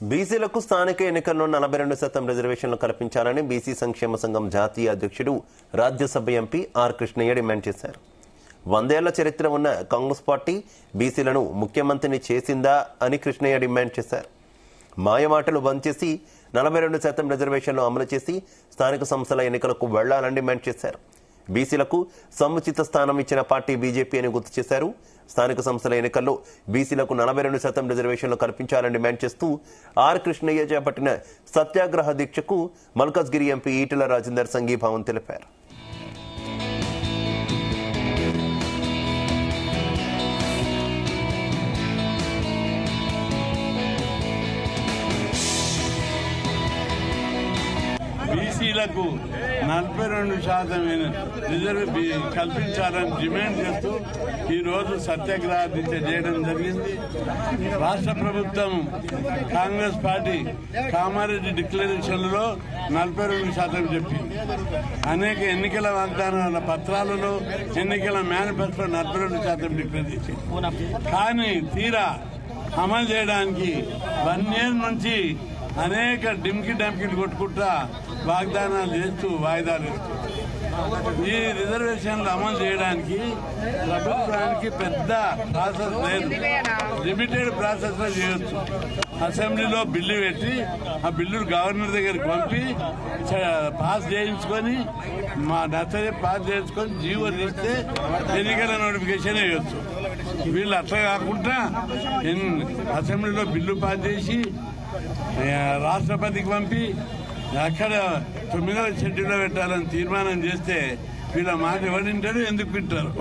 బీసీలకు స్థానిక ఎన్నికల్లో 42% రిజర్వేషన్లు కల్పించాలని బీసీ సంక్షేమ సంఘం జాతీయ అధ్యక్షుడు Rajya Sabha MP R Krishnaiah demand చేశారు. 100 ఏళ్ల చరిత్ర ఉన్న కాంగ్రెస్ పార్టీ బీసీలను ముఖ్యమంత్రిని చేసిందా అని కృష్ణయ్య డిమాండ్ చేశారు. మాయమాటలు బంద్ చేసి 42% రిజర్వేషన్లు అమలు చేసి స్థానిక సంస్థల ఎన్నికలకు వెళ్లాలని డిమాండ్ చేశారు. బీసీలకు సముచిత స్థానం ఇచ్చిన పార్టీ బీజేపీ అని గుర్తు చేశారు. స్థానిక సంస్థల ఎన్నికల్లో బీసీలకు 42% రిజర్వేషన్లు కల్పించాలని డిమాండ్ చేస్తూ ఆర్ కృష్ణయ్య చేపట్టిన సత్యాగ్రహ దీక్షకు మల్కాజ్గిరి ఎంపీ ఈటెల రాజేందర్ సంఘీభావం తెలిపారు. బీసీలకు 42% రిజర్వ్ కల్పించాలని డిమాండ్ చేస్తూ ఈరోజు సత్యాగ్రహ దీక్ష చేయడం జరిగింది. రాష్ట్ర ప్రభుత్వం కాంగ్రెస్ పార్టీ కామారెడ్డి డిక్లరేషన్లలో 42% చెప్పింది. అనేక ఎన్నికల వాగ్దానాల పత్రాలలో ఎన్నికల మేనిఫెస్టో 42% డిక్లేర్ చేసింది. కానీ తీరా అమలు చేయడానికి 1 year నుంచి అనేక డంకి కొట్టుకుంటా వాగ్దానాలు చేస్తూ వాయిదాలు ఇస్తూ ఈ రిజర్వేషన్లు అమలు చేయడానికి ప్రభుత్వానికి పెద్ద ప్రాసెస్ లేదు. లిమిటెడ్ ప్రాసెస్ లో చేయొచ్చు. అసెంబ్లీలో బిల్లు పెట్టి ఆ బిల్లు గవర్నర్ దగ్గరికి పంపి పాస్ చేయించుకొని మా నచ్చని పాస్ చేసుకొని జీవో తీస్తే ఎన్నికల నోటిఫికేషన్ వేయొచ్చు. వీళ్ళు అట్లా కాకుండా అసెంబ్లీలో బిల్లు పాస్ చేసి రాష్ట్రపతికి పంపి అక్కడ 9వ షెడ్యూల్లో పెట్టాలని తీర్మానం చేస్తే వీళ్ళ మాట ఎవరింటారు, ఎందుకు వింటారు?